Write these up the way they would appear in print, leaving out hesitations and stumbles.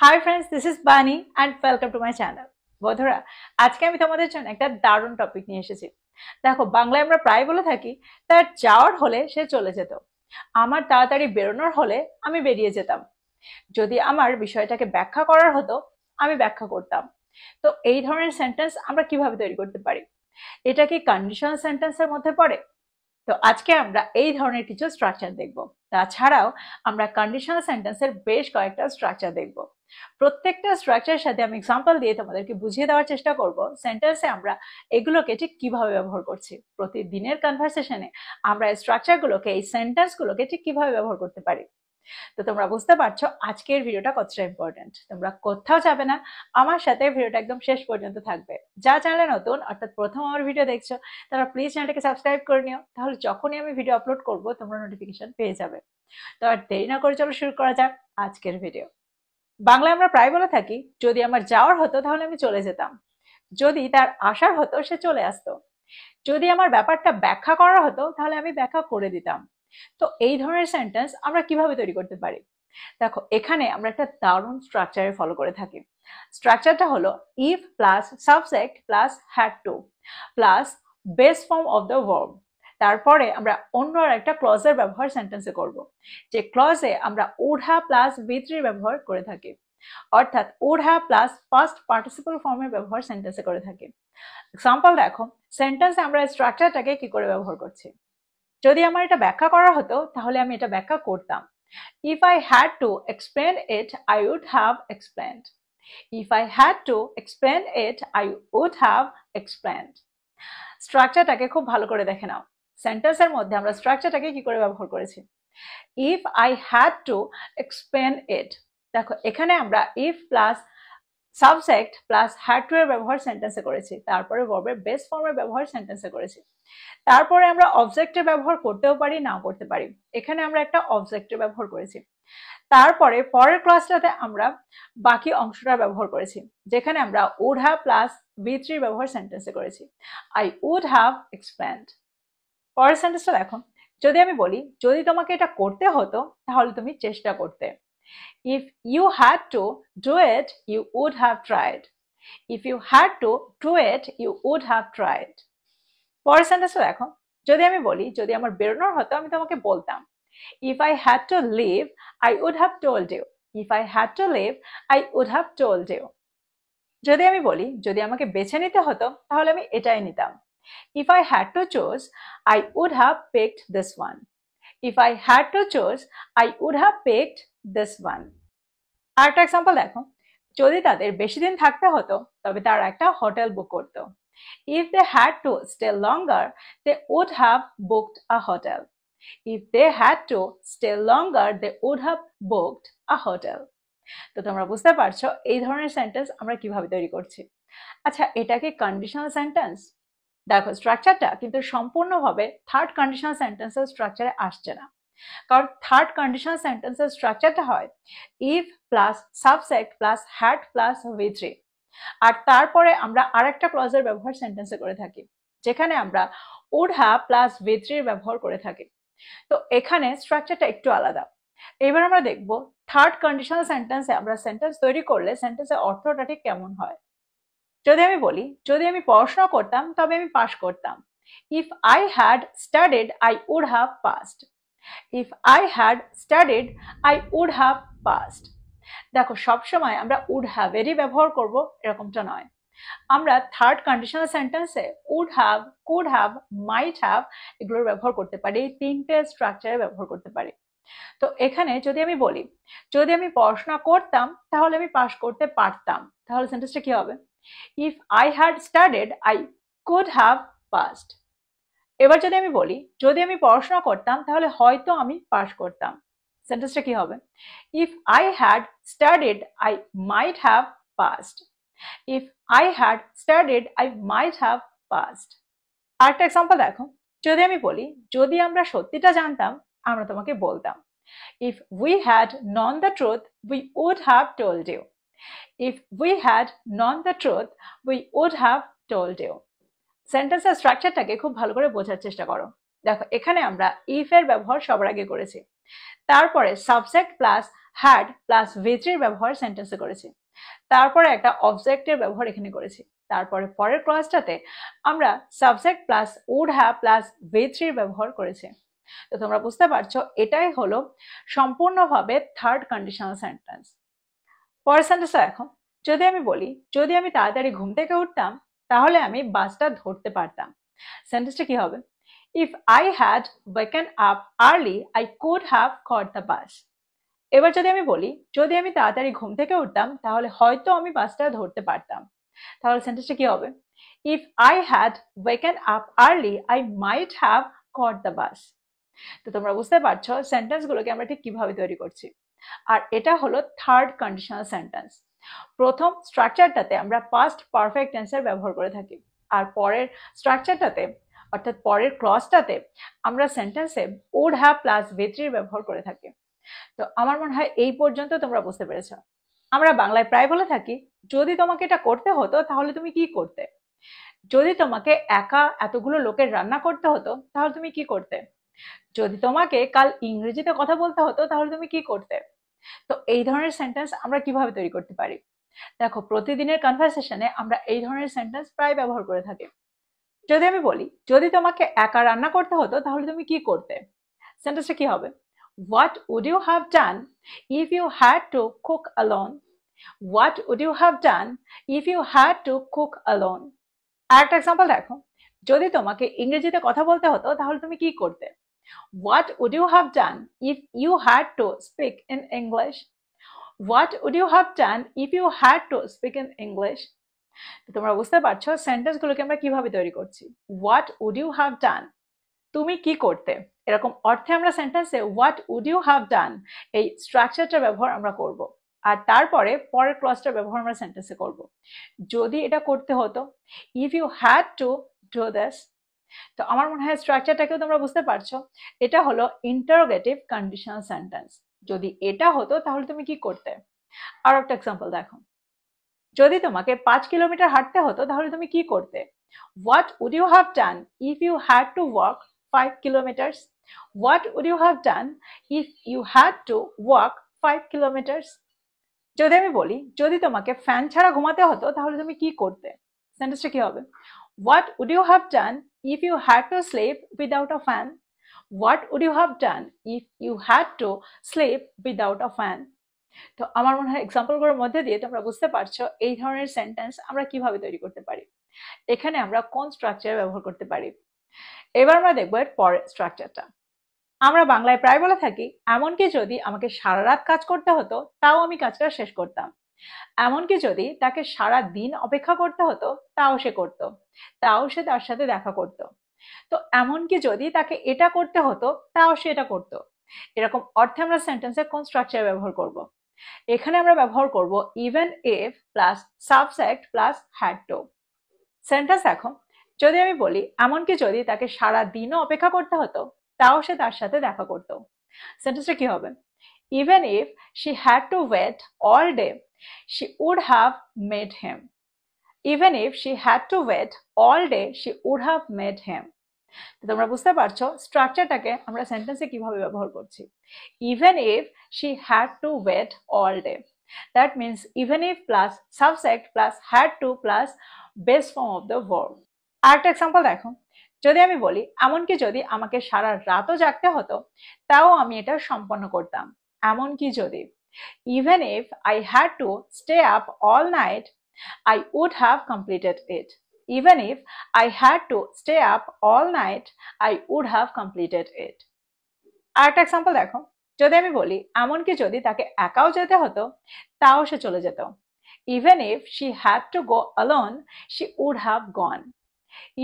Hi friends, this is বানি and welcome to my channel. বন্ধুরা, আজকে আমি তোমাদের জন্য একটা দারুণ টপিক নিয়ে এসেছি। দেখো, বাংলায় আমরা প্রায় বলে থাকি তার যাওয়ার হলে সে চলে যেত, আমার তাড়াতাড়ি বেরোনোর হলে আমি বেরিয়ে যেতাম, যদি আমার বিষয়টাকে ব্যাখ্যা করার হতো আমি ব্যাখ্যা করতাম। তো এই ধরনের সেন্টেন্স আমরা কিভাবে তৈরি করতে পারি? এটা কি কন্ডিশনাল সেন্টেন্সের মধ্যে পড়ে? তো আজকে আমরা এই ধরনের কিছু স্ট্রাকচার দেখব। তাছাড়াও আমরা কন্ডিশনাল সেন্টেন্সের বেশ কয়েকটা স্ট্রাকচার দেখব। প্রত্যেকটা স্ট্রাকচারের সাথে আমি এক্সাম্পল দিয়ে তোমাদেরকে বুঝিয়ে দেওয়ার চেষ্টা করব সেন্টেন্সে আমরা এগুলোকে ঠিক কিভাবে ব্যবহার করছি। প্রতিদিনের কনভারসেশনে আমরা এই স্ট্রাকচারগুলোকে, এই সেন্টেন্সগুলোকে ঠিক কিভাবে ব্যবহার করতে পারি। তো তোমরা বুঝতে পারছো আজকের ভিডিওটা কতটা ইম্পর্টেন্ট। তোমরা কোথাও যাবে না, আমার সাথে ভিডিওটা একদম শেষ পর্যন্ত থাকবে। যা চ্যানেলে নতুন, অর্থাৎ প্রথম আমার ভিডিও দেখছো, তারা প্লিজ চ্যানেলটাকে সাবস্ক্রাইব করে নিও, তাহলে যখনই আমি ভিডিও আপলোড করব তোমরা নোটিফিকেশন পেয়ে যাবে। তো আর দেরি না করে চলো শুরু করা যাক আজকের ভিডিও। বাংলায় আমরা প্রায় বলে থাকি, যদি আমার যাওয়ার হতো তাহলে আমি চলে যেতাম, যদি তার আসার হতো সে চলে আসতো, যদি আমার ব্যাপারটা ব্যাখ্যা করা হতো তাহলে আমি ব্যাখ্যা করে দিতাম। তো এই ধরনের সেন্টেন্স আমরা কিভাবে তৈরি করতে পারি? দেখো, এখানে আমরা একটা দারুণ স্ট্রাকচারে ফলো করে থাকি। স্ট্রাকচারটা হলো if plus subject plus had to plus base form of the verb. তারপরে আমরা অন্য একটা ক্লজের ব্যবহার সেন্টেন্সে করব, যে ক্লজে আমরা উড হ্যাভ প্লাস V3 ব্যবহার করে থাকি, অর্থাৎ would have plus first participle ফর্মের ব্যবহার সেন্টেন্সে করে থাকি। এক্সাম্পল দেখো, সেন্টেন্সে আমরা স্ট্রাকচারটাকে কি করে ব্যবহার করছি। যদি আমার এটা ব্যাখ্যা করা হতো তাহলে আমি এটা ব্যাখ্যা করতাম। If I had to explain it, I would have explained. If I had to explain it, I would have explained. স্ট্রাকচারটাকে খুব ভালো করে দেখে নাও। সেন্টেন্সের মধ্যে আমরা স্ট্রাকচারটাকে কি করে ব্যবহার করেছি? If I had to explain it, দেখো এখানে আমরা if plus subject plus had two এর ব্যবহার সেন্টেন্সে করেছি, তারপরে ভার্বের বেস ফর্মের ব্যবহার সেন্টেন্সে করেছি। তারপরে আমরা অবজেক্টের ব্যবহার করতেও পারি, নাও করতে পারি। এখানে আমরা একটা অবজেক্টের ব্যবহার করেছি। তারপরে পরের ক্লাসটাতে আমরা বাকি অংশটা ব্যবহার করেছি, যেখানে আমরা উড হ্যাভ প্লাস V3 ব্যবহার সেন্টেন্সে করেছি। I would have explained. পরের সেন্টেন্সটা দেখো, যদি আমি বলি যদি তোমাকে এটা করতে হতো তাহলে তুমি চেষ্টা করতে। If you had to do it, you would have tried. If you had to do it, you would have tried. পরের সেন্টেন্সটা দেখো, যদি আমি বলি যদি আমার বেরোনোর হতো আমি তোমাকে বলতাম। If I had to leave, I would have told you. If I had to leave, I would have told you. যদি আমি বলি যদি আমাকে বেছে নিতে হতো তাহলে আমি এটাই নিতাম। If I had to choose, I would have picked this one. If I had to choose, I would have picked this one. আরেকটা এক্সাম্পল দেখো, যদি তাদের বেশি দিন থাকতে হতো তবে তারা একটা হোটেল বুক করতো। If they had to stay longer, they would have booked a hotel. If they had to stay longer, they would have booked a hotel. তো তোমরা বুঝতে পারছো এই ধরনের সেন্টেন্স আমরা কিভাবে তৈরি করছি। আচ্ছা, এটা কি কন্ডিশনাল সেন্টেন্স? দেখো, স্ট্রাকচারটা কিন্তু সম্পূর্ণভাবে থার্ড কন্ডিশনাল সেন্টেন্সের স্ট্রাকচারে আসছে না, কারণ থার্ড কন্ডিশনাল সেন্টেন্সের স্ট্রাকচারটা হয় if plus subject plus had plus V3, আর তারপরে আমরা আরেকটা ক্লজের ব্যবহার সেন্টেন্সে করে থাকি, যেখানে আমরা উড হ্যাভ প্লাস V3 ব্যবহার করে থাকি। তো এখানে স্ট্রাকচারটা একটু আলাদা। এবার আমরা দেখব থার্ড কন্ডিশনাল সেন্টেন্সে আমরা সেন্টেন্স তৈরি করলে সেন্টেন্সের অর্থটা ঠিক কেমন হয়। যদি আমি বলি যদি আমি পড়াশোনা করতাম তবে আমি পাশ করতাম। If I had studied, I would have passed. If I had studied, I would have passed. দেখো, সবসময় আমরা উড হ্যাভ এরই ব্যবহার করব এরকমটা নয়। আমরা থার্ড কন্ডিশনাল সেন্টেন্সে would have, could have, might have এগুলোর ব্যবহার করতে পারি, এই তিনটে স্ট্রাকচারে ব্যবহার করতে পারি। তো এখানে যদি আমি বলি যদি আমি পড়াশোনা করতাম তাহলে আমি পাশ করতে পারতাম, তাহলে সেন্টেন্সটা কি হবে? If I had studied, I could have passed. এবার যদি আমি বলি যদি আমি পড়াশোনা করতাম তাহলে হয়তো আমি পাশ করতাম, সেন্টেন্সটা কি হবে? If I had studied, I might have passed. If I had studied, I might have passed. আরেকটা এক্সাম্পল দেখো, যদি আমি বলি যদি আমরা সত্যিটা জানতাম আমরা তোমাকে বলতাম। If we had known the truth, we would have told you. If we had known the truth, we would have told you. সেন্টেন্সের স্ট্রাকচারটাকে খুব ভালো করে বোঝার চেষ্টা করো। দেখো, এখানে আমরা ইফ এর ব্যবহার সবার আগে করেছি, তারপরে subject plus had plus V3 এর ব্যবহার সেন্টেন্সে করেছি, তারপরে একটা অবজেক্টের ব্যবহার এখানে করেছি, তারপরে পরের ক্লজটাতে আমরা subject plus would have plus V3 এর ব্যবহার করেছি। তো তোমরা বুঝতে পারছো এটাই হলো সম্পূর্ণভাবে থার্ড কন্ডিশনাল সেন্টেন্স। পরের সেন্টেন্সটা দেখো, যদি আমি বলি যদি আমি তাড়াতাড়ি ঘুম থেকে উঠতাম তাহলে আমি বাসটা ধরতে পারতাম। সেন্টেন্সটা কি হবে? If I had waken up early I could have caught the bus. এবার যদি আমি বলি যদি আমি তাড়াতাড়ি ঘুম থেকে উঠতাম তাহলে হয়তো আমি বাসটা ধরতে পারতাম, তাহলে সেন্টেন্সটা কি হবে? If I had waken up early I might have caught the bus. তো তোমরা বুঝতে পারছো সেন্টেন্স গুলোকে আমরা ঠিক কিভাবে তৈরি করছি। আর এটা হলো থার্ড কন্ডিশনাল সেন্টেন্স। প্রথম স্ট্রাকচারটাতে আমরা পাস্ট পারফেক্ট টেন্সের ব্যবহার করে থাকি, আর পরের স্ট্রাকচারটাতে অর্থাৎ পরের ক্লজটাতে আমরা সেন্টেন্সে উড হ্যাভ প্লাস V3 এর ব্যবহার করে থাকি। তো আমার মনে হয় এই পর্যন্ত তোমরা বুঝতে পেরেছো। আমরা বাংলায় প্রায় বলে থাকি যদি তোমাকে এটা করতে হতো তাহলে তুমি কি করতে। যদি তোমাকে একা এতগুলো লোকের রান্না করতে হতো তাহলে তুমি কি করতে। যদি তোমাকে কাল ইংরেজিতে কথা বলতে হতো তাহলে তুমি কি করতে। তো এই ধরনের সেন্টেন্স আমরা কিভাবে তৈরি করতে পারি? দেখো প্রতিদিনের কনভারসেশনে আমরা এই ধরনের সেন্টেন্স প্রায় ব্যবহার করে থাকি। যদি আমি বলি যদি তোমাকে একা রান্না করতে হতো তাহলে তুমি কি করতে, সেন্টেন্সটা কি হবে? What would you have done if you had to cook alone? What would you have done if you had to cook alone? আরেকটা এক্সাম্পল দেখো, যদি তোমাকে ইংরেজিতে কথা বলতে হতো তাহলে তুমি কি করতে? What would you have done if you had to speak in English? What would you have done if you had to speak in English? তোমরা বুঝতে পারছো সেন্টেন্স গুলোকে আমরা কিভাবে তৈরি করছি। What would you have done? তুমি কি করতে, এরকম অর্থে আমরা সেন্টেন্সে what would you have done এই স্ট্রাকচারটার ব্যবহার আমরা করব, আর তারপরে পরের ক্লজটার ব্যবহার আমরা সেন্টেন্সে করব। যদি এটা করতে হতো if you had to do this. তো আমার মনে হয় স্ট্রাকচারটাকেও তোমরা বুঝতে পারছো, এটা হলো ইন্টারোগেটিভ কন্ডিশনাল সেন্টেন্স। যদি এটা হতো তাহলে তুমি কি করতে। আর একটা এক্সাম্পল দেখো, যদি তোমাকে 5 কিলোমিটার হাঁটতে হতো তাহলে তুমি কি করতে। What would you have done if you had to walk 5 kilometers? What would you have done if you had to walk 5 kilometers? যদি আমি বলি যদি তোমাকে ফ্যান ছাড়া ঘুমাতে হতো তাহলে তুমি কি করতে, সেন্টেন্সটা কি হবে? What would you have done if you had to sleep without a fan? What would you have done if you had to sleep without a fan? তো আমার মনে হয় এক্সাম্পলগুলোর মধ্যে দিয়ে তোমরা বুঝতে পারছো এই ধরনের সেন্টেন্স আমরা কিভাবে তৈরি করতে পারি, এখানে আমরা কোন স্ট্রাকচার ব্যবহার করতে পারি। এবার আমরা দেখবো এর পরের স্ট্রাকচারটা। আমরা বাংলায় প্রায় বলে থাকি এমনকি যদি আমাকে সারা রাত কাজ করতে হতো তাও আমি কাজটা শেষ করতাম। এমনকি যদি তাকে সারা দিন অপেক্ষা করতে হতো তাও সে করতো, তাও সে তার সাথে দেখা করতো। তো এমনকি যদি তাকে এটা করতে হতো তাও সে এটা করতো, এরকম অর্থে আমরা সেন্টেন্সে কোন স্ট্রাকচার ব্যবহার করব। এখানে আমরা ব্যবহার করব even if plus subject plus had two. Sentence দেখো, যদি আমি বলি এমনকি যদি তাকে সারা দিনও অপেক্ষা করতে হতো তাও সে তার সাথে দেখা করতো, সেন্টেন্সটা কি হবে? Even if she had to wait all day she would have made him. Even if she had to wait all day she would have made him. তোমরা বুঝতে পারছো স্ট্রাকচারটাকে আমরা সেন্টেন্সে কিভাবে ব্যবহার করছি। Even if she had to wait all day, that means even if plus subject plus had to plus base form of the verb. আরেকটা এক্সাম্পল দেখো, যদি আমি বলি এমনকি যদি আমাকে সারা রাতও জাগতে হতো তাও আমি এটা সম্পন্ন করতাম। এমনকি যদি, even if I had to stay up all night I would have completed it. Even if I had to stay up all night, I would have completed it. আরেকটা এক্সাম্পল দেখো, যদি আমি বলি এমনকি যদি তাকে একাও যেতে হতো তাও সে চলে যেত। Even if she had to go alone, she would have gone.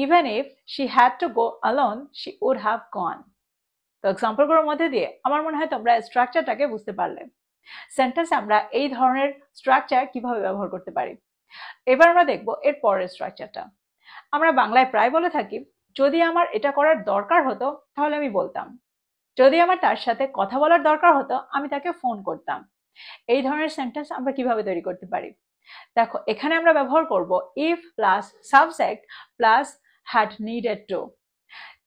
Even if she had to go alone, she would have gone. তো এক্সাম্পলগুলোর মধ্যে দিয়ে আমার মনে হয় তোমরা স্ট্রাকচারটাকে বুঝতে পারলে। সেন্টেন্সে আমরা এই ধরনের স্ট্রাকচার কিভাবে ব্যবহার করতে পারি। এবার আমরা দেখবো এর পরের স্ট্রাকচারটা। আমরা বাংলায় প্রায় বলে থাকি যদি আমার এটা করার দরকার হতো তাহলে আমি বলতাম। যদি আমার তার সাথে কথা বলার দরকার হতো আমি তাকে ফোন করতাম। এই ধরনের সেন্টেন্স আমরা কিভাবে তৈরি করতে পারি। দেখো এখানে আমরা ব্যবহার করব if plus subject plus had needed to.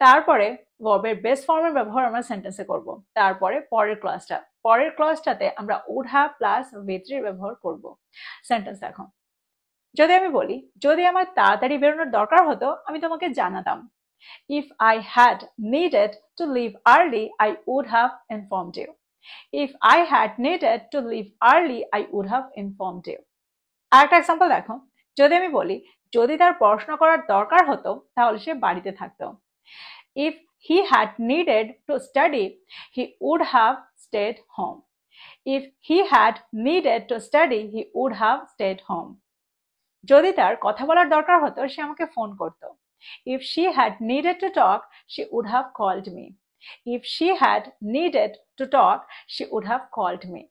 তারপরে ভার্বের বেস ফর্মের ব্যবহার আমরা সেন্টেন্সে করব। তারপরে পরের ক্লজটাতে আমরা উড হ্যাভ প্লাস V3 ব্যবহার করব। সেন্টেন্স দেখো, যদি আমি বলি যদি আমার তাড়াতাড়ি বেরোনোর দরকার হতো আমি তোমাকে জানাতাম। If I had needed to leave early, I would have informed you. If I had needed to leave early, I would have informed you. আরেকটা এক্সাম্পল দেখো, যদি আমি বলি যদি তার পড়াশোনা করার দরকার হতো তাহলে সে বাড়িতে থাকতো। If he had needed to study, he would have stayed home. If he had needed to study, he would have stayed home. যদি তার কথা বলার দরকার হতো সে আমাকে ফোন করতো। If she had needed to talk, she would have called me. If she had needed to talk, she would have called me.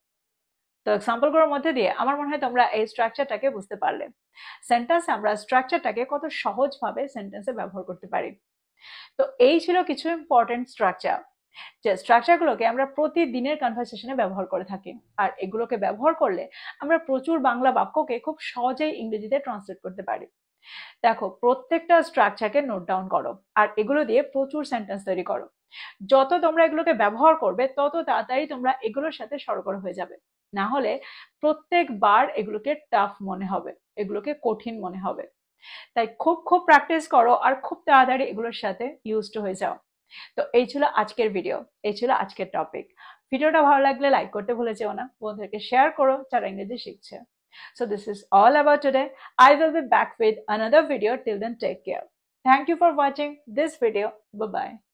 তো এক্সাম্পলগুলোর মধ্যে দিয়ে আমার মনে হয় তোমরা এই স্ট্রাকচারটাকে বুঝতে পারলে। সেন্টেন্সে আমরা স্ট্রাকচারটাকে কত সহজভাবে সেন্টেন্সে ব্যবহার করতে পারি। তো এই ছিল কিছু ইম্পর্টেন্ট স্ট্রাকচার, যে স্ট্রাকচারগুলোকে আমরা প্রতিদিনের কনভারসেশনে ব্যবহার করে থাকি। আর এগুলোকে ব্যবহার করলে আমরা প্রচুর বাংলা বাক্যকে খুব সহজেই ইংরেজিতে ট্রান্সলেট করতে পারি। দেখো, প্রত্যেকটা স্ট্রাকচারকে নোট ডাউন করো আর এগুলো দিয়ে প্রচুর সেন্টেন্স তৈরি করো। যত তোমরা এগুলোকে ব্যবহার করবে তত তাড়াতাড়ি তোমরা এগুলোর সাথে সরগর হয়ে যাবে। না হলে প্রত্যেকবার এগুলোকে টাফ মনে হবে, এগুলোকে কঠিন মনে হবে। তাই খুব খুব প্র্যাকটিস করো আর খুব তাড়াতাড়ি এগুলোর সাথে ইউজড হয়ে যাও। তো এই ছিল আজকের ভিডিও, এই ছিল আজকের টপিক। ভিডিওটা ভালো লাগলে লাইক করতে ভুলে যেও না, বন্ধুদেরকে শেয়ার করো যারা ইংরেজি শিখছে। So this is all about today. I will be back with another video. Till then, take care. Thank you for watching this video. Bye bye.